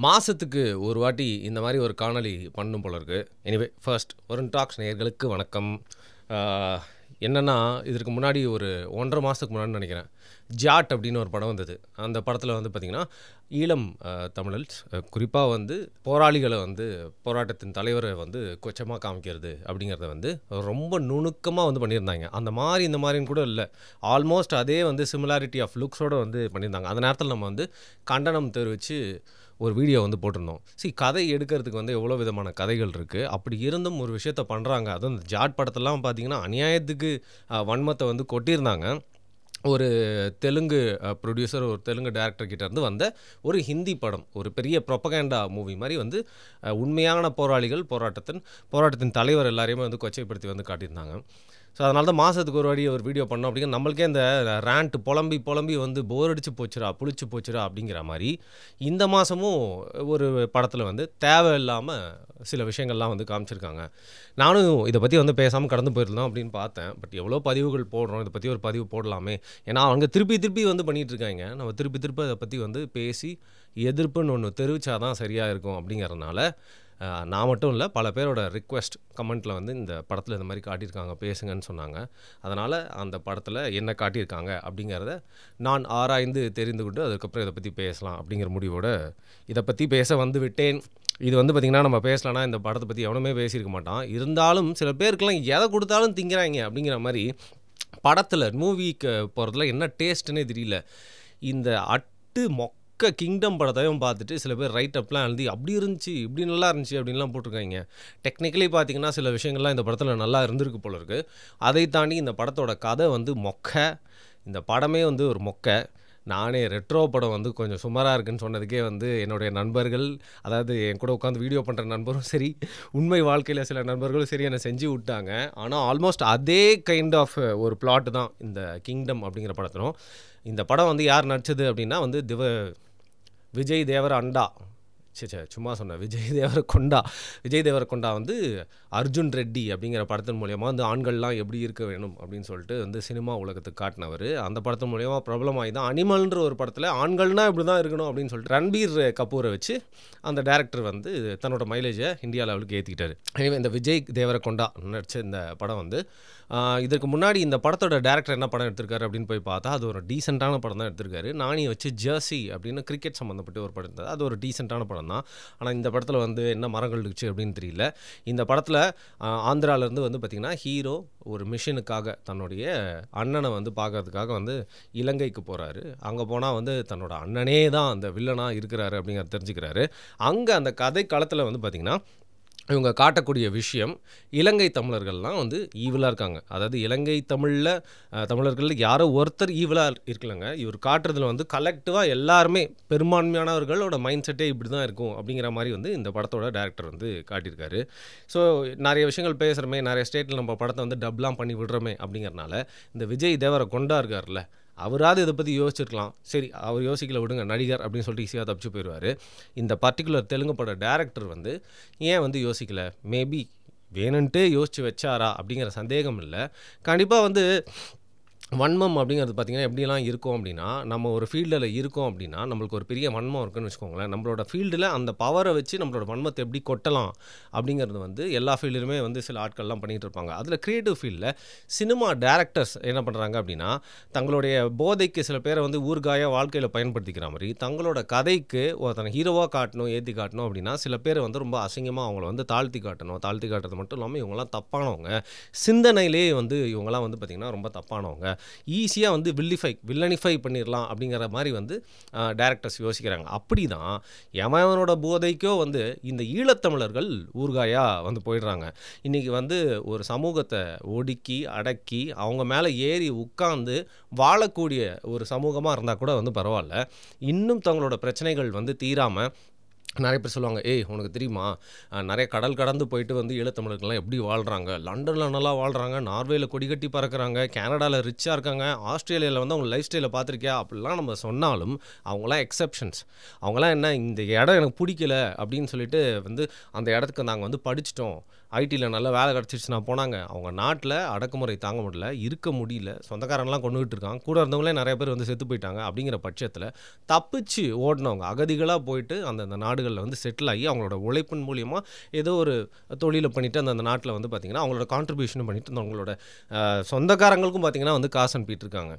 மாசத்துக்கு ஒரு வாட்டி இந்த மாதிரி ஒரு காணொளி பண்ணணும் போல இருக்கு. எனிவே ஃபர்ஸ்ட் வருண் டாக்ஸ் நேயர்களுக்கு வணக்கம். என்னென்னா இதற்கு முன்னாடி ஒரு 1.5 மாதத்துக்கு முன்னாடி நினைக்கிறேன், ஜாட் அப்படின்னு ஒரு படம் வந்தது. அந்த படத்தில் வந்து பார்த்திங்கன்னா ஈழம் தமிழ் குறிப்பாக வந்து போராளிகளை வந்து போராட்டத்தின் தலைவரை வந்து கொச்சமாக காமிக்கிறது அப்படிங்கிறத வந்து ரொம்ப நுணுக்கமாக வந்து பண்ணியிருந்தாங்க. அந்த மாதிரி இந்த மாதிரின்னு கூட இல்லை, ஆல்மோஸ்ட் அதே வந்து சிமிலாரிட்டி ஆஃப் லுக்ஸோடு வந்து பண்ணியிருந்தாங்க. அந்த நேரத்தில் நம்ம வந்து கண்டனம் தெரிவித்து ஒரு வீடியோ வந்து போட்டிருந்தோம். கதை எடுக்கிறதுக்கு வந்து எவ்வளோ விதமான கதைகள் இருக்குது. அப்படி இருந்தும் ஒரு விஷயத்த பண்ணுறாங்க. அதுவும் இந்த ஜாட் படத்தெல்லாம் பார்த்திங்கன்னா அநியாயத்துக்கு வன்மத்தை வந்து கொட்டியிருந்தாங்க. ஒரு தெலுங்கு ப்ரொடியூசர், ஒரு தெலுங்கு டேரக்டர்கிட்டேருந்து வந்த ஒரு ஹிந்தி படம், ஒரு பெரிய ப்ரொபகேண்டா மூவி மாதிரி வந்து உண்மையான போராளிகள், போராட்டத்தின் தலைவர் எல்லாரையுமே வந்து கொச்சைப்படுத்தி வந்து காட்டியிருந்தாங்க. அதனால தான் மாதத்துக்கு ஒரு வாட்டி ஒரு வீடியோ பண்ணோம். அப்படிங்கிற நம்மளுக்கே இந்த ரேண்ட் புலம்பி வந்து போர் அடிச்சு போச்சுரா, புளிச்சு போச்சுரா அப்படிங்கிற மாதிரி இந்த மாதமும் ஒரு படத்தில் வந்து தேவையில்லாமல் சில விஷயங்கள்லாம் வந்து காமிச்சிருக்காங்க. நானும் இதை பற்றி வந்து பேசாமல் கடந்து போயிருந்தோம் அப்படின்னு பார்த்தேன். பட் எவ்வளோ பதிவுகள் போடுறோம், இதை பற்றி ஒரு பதிவு போடலாமே. ஏன்னா அவங்க திருப்பி வந்து பண்ணிகிட்ருக்காங்க. நம்ம திருப்பி அதை பற்றி வந்து பேசி எதிர்ப்புன்னு ஒன்று தெரிவித்தாதான் சரியாக இருக்கும். அப்படிங்கிறதுனால நான் மட்டும் இல்லை, பல பேரோட ரிக்வெஸ்ட் கமெண்ட்டில் வந்து இந்த படத்தில் இந்த மாதிரி காட்டியிருக்காங்க, பேசுங்கன்னு சொன்னாங்க. அதனால் அந்த படத்தில் என்ன காட்டியிருக்காங்க அப்படிங்கிறத நான் ஆராய்ந்து தெரிந்து கொண்டு அதுக்கப்புறம் இதை பற்றி பேசலாம் அப்படிங்கிற முடிவோடு இதை பற்றி பேச வந்து விட்டேன். இது வந்து பார்த்திங்கன்னா நம்ம பேசலான்னா இந்த படத்தை பற்றி எவனுமே பேசியிருக்க மாட்டான். இருந்தாலும் சில பேருக்கெல்லாம் எதை கொடுத்தாலும் திங்கிறாங்க அப்படிங்கிற மாதிரி படத்தில் மூவிக்கு போகிறதுல என்ன டேஸ்ட்டுன்னே தெரியல. இந்த கிங்டம் படத்தையும் பார்த்துட்டு சில பேர் ரைட் அப்லாம் எழுதி அப்படி இருந்துச்சு, இப்படி நல்லா இருந்துச்சு அப்படின்லாம் போட்டிருக்காங்க. டெக்னிக்கலி பார்த்திங்கன்னா சில விஷயங்கள்லாம் இந்த படத்தில் நல்லா இருந்திருக்கு போல இருக்குது. அதை தாண்டி இந்த படத்தோட கதை வந்து இந்த படமே வந்து ஒரு நானே ரெட்ரோ படம் வந்து கொஞ்சம் சுமாராக இருக்குன்னு சொன்னதுக்கே வந்து என்னுடைய நண்பர்கள், அதாவது என் கூட உட்காந்து வீடியோ பண்ணுற நண்பரும் சரி, உண்மை வாழ்க்கையில் சில நண்பர்களும் சரி என்னை செஞ்சு விட்டாங்க. ஆனால் ஆல்மோஸ்ட் அதே கைண்ட் ஆஃப் ஒரு பிளாட் தான் இந்த கிங்டம் அப்படிங்கிற படத்திலும். இந்த படம் வந்து யார் நடிச்சது அப்படின்னா வந்து விஜய் தேவரகொண்டா விஜய் தேவரகொண்டா வந்து அர்ஜுன் ரெட்டி அப்படிங்கிற படத்தின் மூலியமாக வந்து ஆண்கள்லாம் எப்படி இருக்க வேணும் அப்படின்னு சொல்லிட்டு வந்து சினிமா உலகத்துக்கு காட்டினவர். அந்த படத்தின் மூலியமாக பிரபலமாகி தான் அனிமல்ன்ற ஒரு படத்தில் ஆண்கள்னால் இப்படி தான் இருக்கணும் அப்படின்னு சொல்லிட்டு ரன்பீர் கபூரை வச்சு அந்த டேரக்டர் வந்து தன்னோட மைலேஜை இந்தியா லெவலுக்கு ஏற்றிக்கிட்டாரு. இந்த விஜய் தேவரகொண்டா நடித்த இந்த படம் வந்து இதற்கு முன்னாடி இந்த படத்தோட டேரக்டர் என்ன படம் எடுத்திருக்காரு அப்படின்னு போய் பார்த்தா அது ஒரு டீசெண்டான படம் தான் எடுத்திருக்காரு. நானியை வச்சு ஜெர்சி அப்படின்னு கிரிக்கெட் சம்மந்தப்பட்ட ஒரு படம் இருந்தது. அது ஒரு டீசெண்டான படம் தான். ஆனால் இந்த படத்தில் வந்து என்ன மரங்கள் இருந்துச்சு அப்படின்னு தெரியல. இந்த படத்தில் ஆந்திராவிலேருந்து வந்து பார்த்திங்கன்னா ஹீரோ ஒரு மிஷனுக்காக தன்னுடைய அண்ணனை வந்து பார்க்கறதுக்காக வந்து இலங்கைக்கு போகிறாரு. அங்கே போனால் வந்து தன்னோட அண்ணனே தான் அந்த வில்லனாக இருக்கிறாரு அப்படிங்கிறத தெரிஞ்சுக்கிறாரு. அங்கே அந்த கதை களத்தில் வந்து பார்த்திங்கன்னா இவங்க காட்டக்கூடிய விஷயம், இலங்கை தமிழர்கள்லாம் வந்து ஈவலாக இருக்காங்க. அதாவது இலங்கை தமிழர்கள் யாரோ ஒருத்தர் ஈவலாக இருக்கலங்க. இவர் காட்டுறதுல வந்து கலெக்டிவாக எல்லாருமே பெரும்பான்மையானவர்களோட மைண்ட் செட்டே இப்படி தான் இருக்கும் அப்படிங்கிற மாதிரி வந்து இந்த படத்தோட டேரக்டர் வந்து காட்டியிருக்காரு. ஸோ நிறைய விஷயங்கள் பேசுகிறோமே, நிறைய ஸ்டேட்டில் நம்ம படத்தை வந்து டப்லாம் பண்ணி விடுறோமே அப்படிங்கிறனால இந்த விஜய் தேவரகொண்டா இருக்கார்ல, அவராது இதை பற்றி யோசிச்சிருக்கலாம். சரி, அவர் யோசிக்கல, விடுங்க, நடிகர் அப்படின்னு சொல்லிட்டு ஈஸியாக தப்பிச்சு போயிடுவார். இந்த பர்டிகுலர் தெலுங்கு பட டேரக்டர் வந்து ஏன் வந்து யோசிக்கலை, மேபி வேணுன்ட்டு யோசித்து வச்சாரா அப்படிங்கிற சந்தேகம் இல்லை. கண்டிப்பாக வந்து வன்மம் அப்படிங்கிறது பார்த்திங்கன்னா எப்படிலாம் இருக்கும் அப்படின்னா, நம்ம ஒரு ஃபீல்டில் இருக்கோம் அப்படின்னா நம்மளுக்கு ஒரு பெரிய வன்மம் இருக்குன்னு வச்சுக்கோங்களேன். நம்மளோட ஃபீல்டில் அந்த பவரை வச்சு நம்மளோட வன்மத்தை எப்படி கொட்டலாம் அப்படிங்கிறது வந்து எல்லா ஃபீல்டுலுமே வந்து சில ஆட்கள்லாம் பண்ணிகிட்டு இருப்பாங்க. அதில் க்ரியேட்டிவ் ஃபீல்டில் சினிமா டேரக்டர்ஸ் என்ன பண்ணுறாங்க அப்படின்னா, தங்களுடைய போதைக்கு சில பேரை வந்து ஊர்காயாக வாழ்க்கையில் பயன்படுத்திக்கிற மாதிரி தங்களோட கதைக்கு ஒருத்தனை ஹீரோவாக காட்டணும், ஏற்றி காட்டணும் அப்படின்னா சில பேர் வந்து ரொம்ப அசிங்கமாக அவங்கள வந்து தாழ்த்தி காட்டுறது மட்டும் இல்லாமல் இவங்களாம் தப்பானவங்க, சிந்தனையிலே வந்து இவங்களாம் வந்து பார்த்திங்கன்னா ரொம்ப தப்பானவங்க, ஈஸியாக வந்து வில்லனிஃபை பண்ணிடலாம் அப்படிங்கிற மாதிரி வந்து டைரக்டர்ஸ் யோசிக்கிறாங்க. அப்படி தான் எவனோட போதைக்கோ வந்து இந்த ஈழத்தமிழர்கள் ஊர்காயாக வந்து போயிடுறாங்க. இன்றைக்கி வந்து ஒரு சமூகத்தை ஒடுக்கி அடக்கி அவங்க மேலே ஏறி உட்கார்ந்து வாழக்கூடிய ஒரு சமூகமாக இருந்தால் கூட வந்து பரவாயில்ல, இன்னும் தங்களோட பிரச்சனைகள் வந்து தீராமல் நிறைய பேர் சொல்லுவாங்க, உனக்கு தெரியுமா நிறைய கடல் கடந்து போயிட்டு வந்து ஈழத்தமிழர்கள்லாம் எப்படி வாழ்கிறாங்க, லண்டனில் நல்லா வாழ்கிறாங்க, நார்வேயில் கொடி கட்டி பறக்கிறாங்க, கனடாவில் ரிச்சாக இருக்காங்க, ஆஸ்திரேலியாவில் வந்து அவங்க லைஃப் ஸ்டைலை பார்த்துருக்கியா அப்படிலாம் நம்ம சொன்னாலும் அவங்களாம் எக்ஸப்ஷன்ஸ். அவங்களாம் என்ன, இந்த இடம் எனக்கு பிடிக்கல அப்படின்னு சொல்லிட்டு வந்து அந்த இடத்துக்கு நாங்கள் வந்து படிச்சிட்டோம், ஐடியில் நல்ல வேலை கிடச்சிருச்சுனா போனாங்க. அவங்க நாட்டில் அடக்குமுறை தாங்க முடியல, இருக்க முடியல, சொந்தக்காரங்களாம் கொண்டுகிட்டு இருக்காங்க, கூட இருந்தவங்களே நிறைய பேர் வந்து செத்து போயிட்டாங்க. அப்படிங்கிற பட்சத்தில் தப்பிச்சு ஓடினவங்க அகதிகளாக போயிட்டு அந்தந்த நாடுகளில் வந்து செட்டில் ஆகி அவங்களோட உழைப்பின் மூலியமாக ஏதோ ஒரு தொழிலை பண்ணிவிட்டு அந்தந்த நாட்டில் வந்து பார்த்திங்கன்னா அவங்களோட கான்ட்ரிபியூஷனும் பண்ணிவிட்டு அவங்களோட சொந்தக்காரங்களுக்கும் பார்த்திங்கன்னா வந்து காசு அனுப்பிட்டு இருக்காங்க.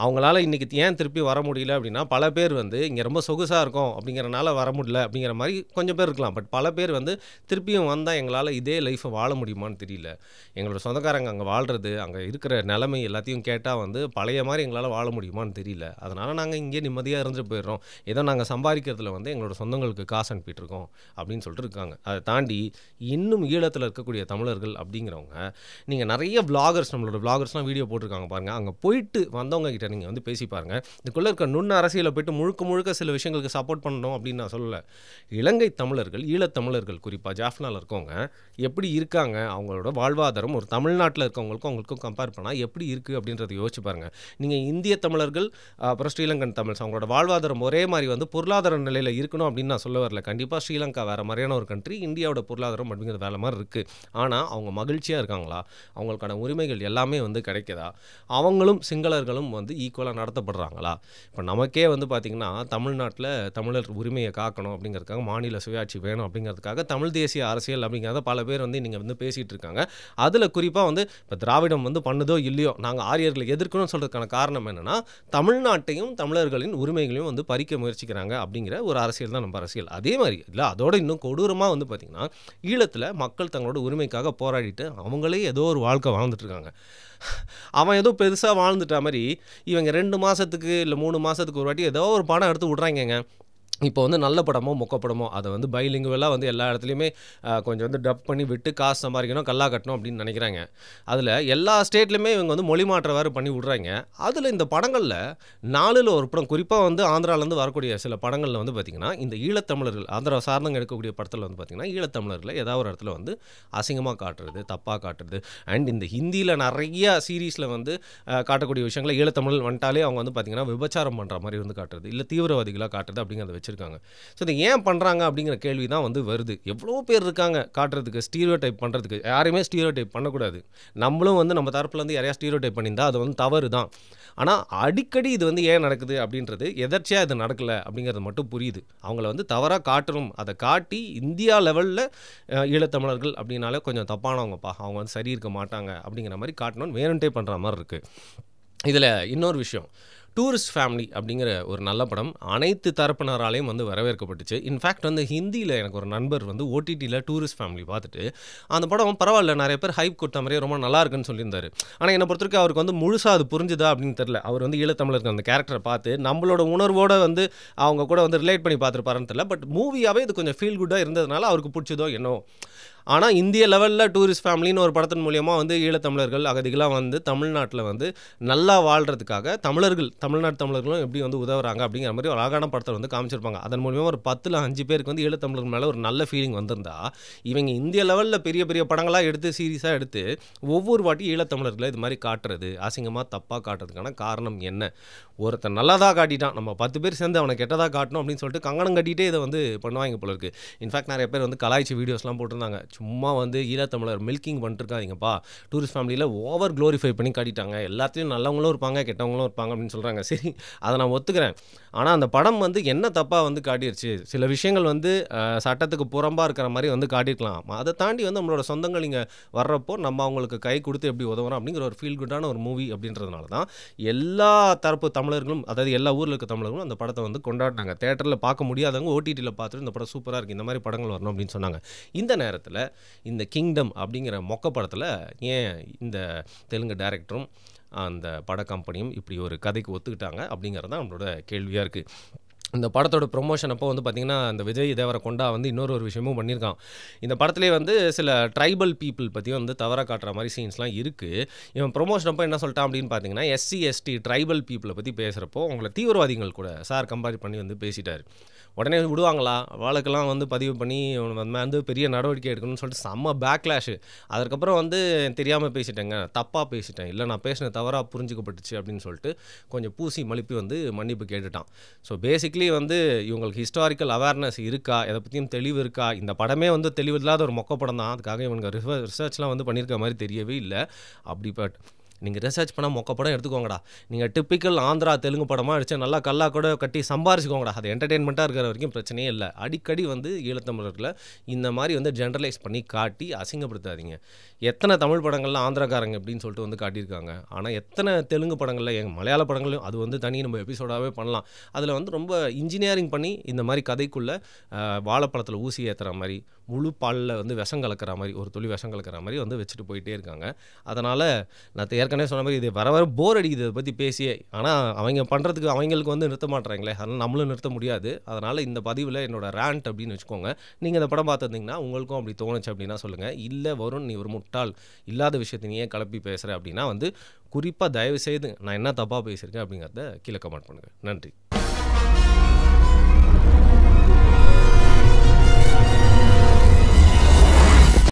அவங்களால இன்றைக்கி ஏன் திருப்பி வர முடியல அப்படின்னா, பல பேர் வந்து இங்கே ரொம்ப சொகுசாக இருக்கும் அப்படிங்கிறனால வர முடியல அப்படிங்கிற மாதிரி கொஞ்சம் பேர் இருக்கலாம். பட் பல பேர் வந்து திருப்பியும் வந்தால் எங்களால் இதே லைஃப்பை வாழ முடியுமான்னு தெரியல, எங்களோட சொந்தக்காரங்க அங்கே வாழ்கிறது, அங்கே இருக்கிற நிலைமை எல்லாத்தையும் கேட்டால் வந்து பழைய மாதிரி எங்களால் வாழ முடியுமான்னு தெரியல, அதனால் நாங்கள் இங்கே நிம்மதியாக இருந்துட்டு போயிடுறோம், ஏதோ நாங்கள் சம்பாதிக்கிறதுல வந்து எங்களோட சொந்தங்களுக்கு காசு அனுப்பிட்டுருக்கோம் அப்படின்னு சொல்லிட்டு இருக்காங்க. அதை தாண்டி இன்னும் ஈழத்தில் இருக்கக்கூடிய தமிழர்கள் அப்படிங்கிறவங்க, நீங்கள் நிறைய விளாகர்ஸ், நம்மளோட விளாகர்ஸ்லாம் வீடியோ போட்டிருக்காங்க பாருங்கள், அங்கே போயிட்டு வந்தவங்க கிட்ட நீங்கள் வந்து பேசி பாருங்கள். இதுக்குள்ளே இருக்க நுண்ண அரசியலை போய்ட்டு முழுக்க சில விஷயங்களுக்கு சப்போர்ட் பண்ணணும் அப்படின்னு நான் சொல்லலை. இலங்கை தமிழர்கள், ஈழத்தமிழர்கள் குறிப்பாக ஜாஃப்னாவில் இருக்கவங்க எப்படி இருக்காங்க, அவங்களோட வாழ்வாதாரம் ஒரு தமிழ்நாட்டில் இருக்கவங்களுக்கும் அவங்களுக்கும் கம்பேர் பண்ணால் எப்படி இருக்குது அப்படின்றத யோசிச்சு பாருங்கள். நீங்கள் இந்திய தமிழர்கள் அப்புறம் ஸ்ரீலங்கன் தமிழ்ஸ் அவங்களோட வாழ்வாதாரம் ஒரே மாதிரி வந்து பொருளாதார நிலையில் இருக்கணும் அப்படின்னு நான் சொல்ல வரல. கண்டிப்பாக ஸ்ரீலங்கா வேறு மாதிரியான ஒரு கண்ட்ரி, இந்தியாவோட பொருளாதாரம் அப்படிங்கிறது வேறு மாதிரி இருக்குது. ஆனால் அவங்க மகிழ்ச்சியாக இருக்காங்களா, அவங்களுக்கான உரிமைகள் எல்லாமே வந்து கிடைக்குதா, அவங்களும் சிங்களர்களும் வந்து ஈக்குவலாக நடத்தப்படுறாங்களா? இப்போ நமக்கே வந்து பார்த்திங்கன்னா தமிழ்நாட்டில் தமிழர் உரிமையை காக்கணும் அப்படிங்கிறதுக்காக, மாநில சுயாட்சி வேணும் அப்படிங்கிறதுக்காக தமிழ் தேசிய அரசியல் அப்படிங்கிறத பல பேர் வந்து நீங்கள் வந்து பேசிகிட்டு இருக்காங்க. அதில் குறிப்பாக வந்து இப்போ திராவிடம் வந்து பண்ணுதோ இல்லையோ நாங்கள் ஆரியர்களை எதிர்க்கணும்னு சொல்கிறதுக்கான காரணம் என்னென்னா, தமிழ்நாட்டையும் தமிழர்களின் உரிமைகளையும் வந்து பறிக்க முயற்சிக்கிறாங்க அப்படிங்கிற ஒரு அரசியல் தான் நம்ம அரசியல். அதே மாதிரி இல்லை, அதோட இன்னும் கொடூரமாக வந்து பார்த்திங்கன்னா ஈழத்தில் மக்கள் தங்களோட உரிமைக்காக போராடிட்டு அவங்களே ஏதோ ஒரு வாழ்க்கை வாழ்ந்துட்டுருக்காங்க. அவன் ஏதோ பெருசாக வாழ்ந்துட்டா மாதிரி இவங்க 2 மாதத்துக்கு இல்லை 3 மாதத்துக்கு ஒரு வாட்டி ஏதோ ஒரு படம் எடுத்து விட்றாங்கங்க. இப்போ வந்து நல்ல படமோ மொக்க படமோ அதை வந்து பைலிங்குவலாக வந்து எல்லா இடத்துலையுமே கொஞ்சம் வந்து டப் பண்ணி விட்டு காசு சம்பாதிக்கணும், கல்லா கட்டணும் அப்படின்னு நினைக்கிறாங்க. அதில் எல்லா ஸ்டேட்லையுமே இவங்க வந்து மொழி மாற்றவாறு பண்ணி விட்றாங்க. அதில் இந்த படங்களில் 4ல் ஒரு படம், குறிப்பாக வந்து ஆந்திராவிலேருந்து வரக்கூடிய சில படங்களில் வந்து பார்த்திங்கன்னா இந்த ஈழத்தமிழர்கள், ஆந்திரா சார்ந்தவங்க எடுக்கக்கூடிய படத்தில் வந்து பார்த்திங்கன்னா ஈழத்தமிழர்களை ஏதாவது ஒரு இடத்துல வந்து அசிங்கமாக காட்டுறது, தப்பாக காட்டுறது. அண்ட் இந்த ஹிந்தியில் நிறைய சீரீஸில் வந்து காட்டக்கூடிய விஷயங்களை ஈழத்தமிழ் வந்துட்டாலே அவங்க வந்து பார்த்திங்கன்னா விபச்சாரம் பண்ணுற மாதிரி வந்து காட்டுறது, இல்லை தீவிரவாதிகளாக காட்டுறது அப்படிங்கிறத வச்சுருக்காங்க. ஸோ இதை ஏன் பண்ணுறாங்க அப்படிங்கிற கேள்வி தான் வந்து வருது. எவ்வளோ பேர் இருக்காங்க காட்டுறதுக்கு, ஸ்டீரியோ டைப் பண்ணுறதுக்கு. யாரையுமே ஸ்டீரியோ டைப் பண்ணக்கூடாது. நம்மளும் வந்து நம்ம தரப்புல வந்து யாரையா ஸ்டீரியோ டைப் பண்ணியிருந்தால் அது வந்து தவறு தான். ஆனால் அடிக்கடி இது வந்து ஏன் நடக்குது அப்படின்றது, எதர்ச்சியாக இது நடக்கலை அப்படிங்கிறது மட்டும் புரியுது. அவங்கள வந்து தவறாக காட்டணும், அதை காட்டி இந்தியா லெவலில் ஈழத்தமிழர்கள் அப்படின்னாலே கொஞ்சம் தப்பானவங்கப்பா, அவங்க வந்து சரி இருக்க மாட்டாங்க அப்படிங்கிற மாதிரி காட்டணும்னு வேணுன்ட்டே பண்ணுற மாதிரி இருக்குது. இதில் இன்னொரு விஷயம், டூரிஸ்ட் ஃபேமிலி அப்படிங்கிற ஒரு நல்ல படம் அனைத்து தரப்பினராலையும் வந்து வரவேற்கப்பட்டுச்சு. இன்ஃபேக்ட் வந்து ஹிந்தியில் எனக்கு ஒரு நண்பர் வந்து ஓடிடியில் டூரிஸ்ட் ஃபேமிலி பார்த்துட்டு அந்த படம் பரவாயில்ல, நிறைய பேர் ஹைப் கொடுத்த மாதிரியே ரொம்ப நல்லா இருக்குன்னு சொல்லியிருந்தார். ஆனால் என்னை பொறுத்தவரைக்கும் அவருக்கு வந்து முழுசாக அது புரிஞ்சுதா அப்படின்னு தெரியல. அவர் வந்து ஈழத்தமிழருக்கு அந்த கேரக்டரை பார்த்து நம்மளோட உணர்வோடு வந்து அவங்க கூட வந்து ரிலேட் பண்ணி பார்த்துருப்பாருன்னு தெரியல. பட் மூவியாகவே இது கொஞ்சம் ஃபீல் குட்டாக இருந்ததுனால அவருக்கு பிடிச்சதோ என்னவோ. ஆனால் இந்திய லெவலில் டூரிஸ்ட் ஃபேமிலின்னு ஒரு படத்தின் மூலியமாக வந்து ஈழத்தமிழர்கள் அகதிகளாக வந்து தமிழ்நாட்டில் வந்து நல்லா வாழ்கிறதுக்காக தமிழ்நாட்டு தமிழர்களும் எப்படி வந்து உதவுறாங்க அப்படிங்கிற மாதிரி ஒரு அழகான படத்தை வந்து காமிச்சிருப்பாங்க. அதன் மூலியமாக ஒரு 10ல் 5 பேருக்கு வந்து ஈழத்தமிழர்கள் மேலே ஒரு நல்ல ஃபீலிங் வந்திருந்தா, இவங்க இந்திய லெவலில் பெரிய பெரிய படங்களாக எடுத்து சீரியஸாக எடுத்து ஒவ்வொரு வாட்டி ஈழத்தமிழர்களை இது மாதிரி காட்டுறது, அசிங்கமாக தப்பாக காட்டுறதுக்கான காரணம் என்ன? ஒருத்தன் நல்லதாக காட்டிட்டான், நம்ம 10 பேர் சேர்ந்து அவனை கெட்டதாக காட்டணும் அப்படின்னு சொல்லிட்டு கங்கணம் கட்டிகிட்டே இதை வந்து பண்ணுவாங்க போல இருக்குது. இன்ஃபேக்ட் நிறைய பேர் வந்து கலாய்ச்சி வீடியோஸ்லாம் போட்டிருந்தாங்க. சும்மா வந்து ஈழத்தமிழர் மில்கிங் பண்ணிட்டுருக்காதீங்கப்பா, டூரிஸ்ட் ஃபேமிலியில் ஓவர் க்ளோரிஃபை பண்ணி காட்டிட்டாங்க, எல்லாத்துலேயும் நல்லவங்களும் இருப்பாங்க கெட்டவங்களும் இருப்பாங்க அப்படின்னு சொல்கிறாங்க. சரி, அதை நான் ஒத்துக்கிறேன். ஆனால் அந்த படம் வந்து என்ன தப்பாக வந்து காட்டிடுச்சு, சில விஷயங்கள் வந்து சட்டத்துக்கு புறம்பாக இருக்கிற மாதிரி வந்து காட்டியிருக்கலாம். அதை தாண்டி வந்து நம்மளோட சொந்தங்கள் இங்கே வர்றப்போ நம்ம அவங்களுக்கு கை கொடுத்து எப்படி உதவுறோம் அப்படிங்கிற ஒரு ஃபீல் குட்டான ஒரு மூவி அப்படின்றதுனால தான் எல்லா தரப்பு தமிழர்களும், அதாவது எல்லா ஊரில் இருக்க தமிழர்களும் அந்த படத்தை வந்து கொண்டாடினாங்க. தேட்டரில் பார்க்க முடியாதவங்க ஓடிடியில் பார்த்துட்டு இந்த படம் சூப்பராக இருக்குது, இந்த மாதிரி படங்கள் வரணும் அப்படின்னு சொன்னாங்க. இந்த நேரத்தில் இந்த கிங்டம் அப்படிங்கிற மொக்க படத்தில் ஏன் இந்த தெலுங்கு டைரக்டரும் அந்த பட கம்பெனியும் இப்படி ஒரு கதைக்கு ஒத்துக்கிட்டாங்க அப்படிங்கிறது தான் நம்மளோட கேள்வியாக இருக்குது. இந்த படத்தோட ப்ரொமோஷன் அப்போ வந்து பார்த்திங்கன்னா இந்த விஜய் தேவரகொண்டா வந்து இன்னொரு விஷயமும் பண்ணியிருக்கான். இந்த படத்துலேயே வந்து சில ட்ரைபல் பீப்புள் பற்றியும் வந்து தவறாக காட்டுற மாதிரி சீன்ஸ்லாம் இருக்குது. இவன் ப்ரொமோஷன் அப்போ என்ன சொல்லிட்டான் அப்படின்னு பார்த்தீங்கன்னா, SC ST ட்ரைபல் பீப்புளை பற்றி பேசுகிறப்போ அவங்கள தீவிரவாதிகள் கூட சார் கம்பேர் பண்ணி வந்து பேசிட்டார். உடனே விடுவாங்களா? வழக்கெல்லாம் வந்து பதிவு பண்ணி வந்து பெரிய நடவடிக்கை எடுக்கணும்னு சொல்லிட்டு செம்ம பேக்லாஷு. அதுக்கப்புறம் வந்து தெரியாம பேசிட்டேங்க, தப்பா பேசிட்டேன், இல்ல நான் பேசினது தவறா புரிஞ்சுக்கப்பட்டுச்சு அப்படின்னு சொல்லிட்டு கொஞ்சம் பூசி மழுப்பி வந்து மன்னிப்பு கேட்டுட்டான். ஸோ பேசிக்கலி வந்து இவங்களுக்கு ஹிஸ்டாரிக்கல் அவேர்னஸ் இருக்கா? எத பத்தியும் தெளிவு இருக்கா? இந்த படமே வந்து தெளிவு இல்லாத ஒரு மொக்க படம் தான். அதுக்காக இவனுங்க ரிசர்ச்லாம் வந்து பண்ணியிருக்க மாரி தெரியவே இல்ல. அப்படி நீங்க ரிசர்ச் பண்ணா மொக்க படம் எடுத்துக்கோங்கடா. நீங்க டிப்பிக்கல் ஆந்திரா, தெலுங்கு படமா அடிச்சு நல்லா கல்லா கூட கட்டி சம்பாரிச்சுக்கோங்கடா. அது என்டர்டெயின்மெண்ட்டா இருக்கிற வரைக்கும் பிரச்சனையே இல்ல. அடிக்கடி வந்து ஈழத்தமிழர்கள இந்த மாரி வந்து ஜெனரலைஸ் பண்ணி காட்டி அசிங்கப்படுத்தாதீங்க. எத்தனை தமிழ் படங்கள்ல ஆந்திராக்காரங்க இப்படின்னு சொல்லிட்டு வந்து காட்டியிருக்காங்க. ஆனா எத்தனை தெலுங்கு படங்கள்ல மலையாள படங்கள்லயும் அது வந்து தனி நம்ம எபிசோடாவே பண்ணலாம். அதுல வந்து ரொம்ப இன்ஜினியரிங் பண்ணி இந்த மாரி கதைக்குள்ள வாழைப்பழத்துல ஊசி ஏத்துற மாரி, முழு பால்ல வந்து விஷம் கலக்கிற மாரி, ஒரு துளி விஷம் கலக்கிற மாரி வந்து வச்சுட்டு போயிட்டே இருக்காங்க. அதனால நான் ஏற்கனவே சொன்ன மாரி இது வர வர போர் அடிக்குது இத பத்தி பேசியே. ஆனா அவங்க பண்றதுக்கு அவங்களுக்கு வந்து நிறுத்த மாட்றாங்களே. அதனால நம்மளும் நிறுத்த முடியாது. அதனால இந்த பதிவுல என்னோட ராண்ட் அப்படின்னு வச்சுக்கோங்க. நீங்க இந்த படம் பார்த்திருந்தீங்கன்னா உங்களுக்கும் அப்படி தோணுச்சு அப்படின்னா சொல்லுங்க. இல்ல வருண் நீ ஒரு முட்டாள், இல்லாத விஷயத்த நீ ஏன் கிளப்பி பேசுற அப்படின்னா வந்து குறிப்பா தயவு செய்து நான் என்ன தப்பா பேசியிருக்கேன் அப்படிங்கிறத கீழ கமெண்ட் பண்ணுங்க. நன்றி.